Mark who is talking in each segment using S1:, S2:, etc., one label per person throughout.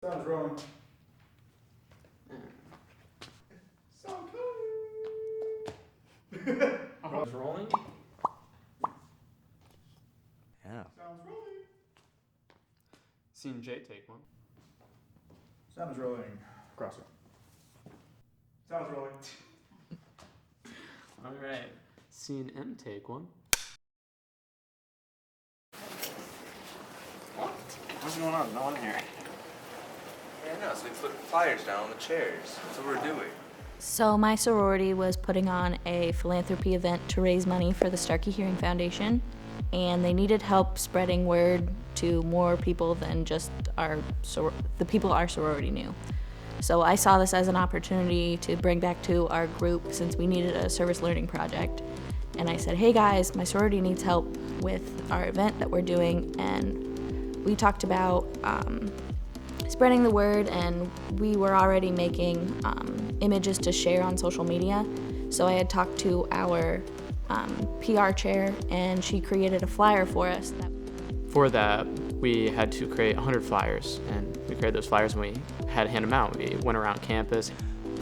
S1: Sounds rolling. Sound coming.
S2: It's rolling?
S3: Yeah.
S1: Sounds rolling.
S2: Scene J, take one.
S1: Sounds rolling. Crosser. Sounds rolling.
S2: Alright. Scene M, take one.
S3: What? What's going on? No one here.
S4: Yeah, no, so we put flyers down on the chairs. That's what we're doing.
S5: So my sorority was putting on a philanthropy event to raise money for the Starkey Hearing Foundation, and they needed help spreading word to more people than just the people our sorority knew. So I saw this as an opportunity to bring back to our group since we needed a service learning project. And I said, hey guys, my sorority needs help with our event that we're doing, and we talked about spreading the word, and we were already making images to share on social media. So I had talked to our PR chair, and she created a flyer for us.
S2: For that, we had to create 100 flyers, and we created those flyers and we had to hand them out. We went around campus.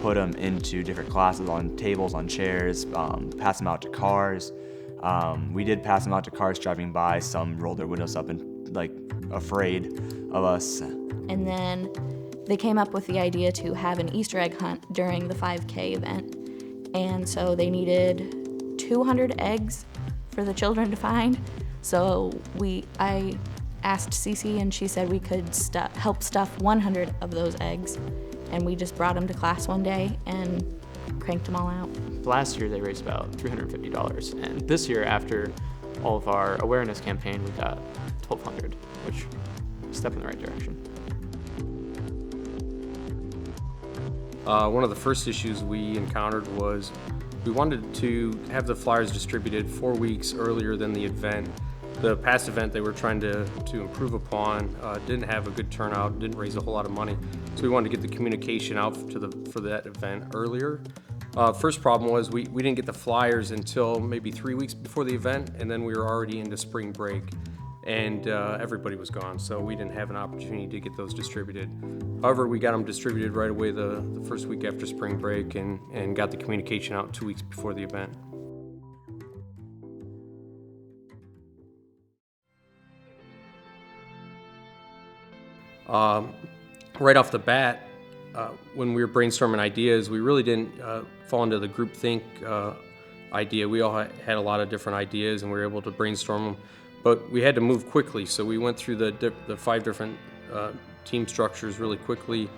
S3: Put them into different classes, on tables, on chairs, pass them out to cars. We did pass them out to cars driving by. Some rolled their windows up and like afraid of us.
S5: And then they came up with the idea to have an Easter egg hunt during the 5K event. And so they needed 200 eggs for the children to find. So I asked Cece, and she said we could help stuff 100 of those eggs. And we just brought them to class one day and cranked them all out.
S2: Last year they raised about $350, and this year, after all of our awareness campaign, we got $1,200, which is a step in the right direction.
S6: One of the first issues we encountered was we wanted to have the flyers distributed 4 weeks earlier than the event. The past event they were trying to improve upon didn't have a good turnout, didn't raise a whole lot of money. So we wanted to get the communication out for that event earlier. First problem was we didn't get the flyers until maybe 3 weeks before the event, and then we were already into spring break, and everybody was gone, so we didn't have an opportunity to get those distributed. However, we got them distributed right away the first week after spring break and got the communication out 2 weeks before the event. Right off the bat, when we were brainstorming ideas, we really didn't fall into the groupthink idea. We all had a lot of different ideas, and we were able to brainstorm them, but we had to move quickly, so we went through the 5 different team structures really quickly.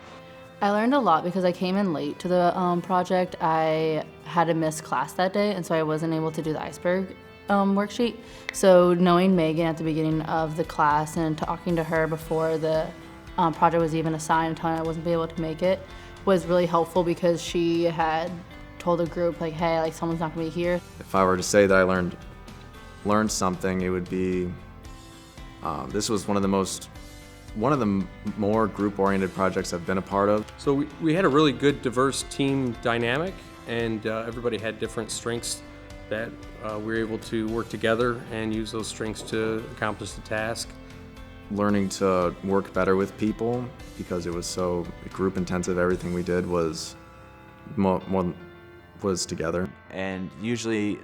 S7: I learned a lot because I came in late to the project. I had to miss class that day, and so I wasn't able to do the iceberg worksheet. So knowing Megan at the beginning of the class and talking to her before the project was even assigned and telling her I wasn't able to make it was really helpful, because she had told the group like, hey, like someone's not gonna be here.
S8: If I were to say that I learned something, it would be this was one of the more group-oriented projects I've been a part of.
S6: So we had a really good diverse team dynamic, and everybody had different strengths that we were able to work together and use those strengths to accomplish the task.
S8: Learning to work better with people, because it was so group intensive. Everything we did was was together.
S3: And usually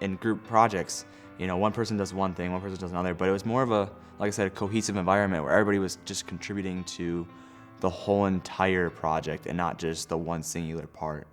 S3: in group projects, one person does one thing, one person does another, but it was more of a, like I said, a cohesive environment where everybody was just contributing to the whole entire project and not just the one singular part.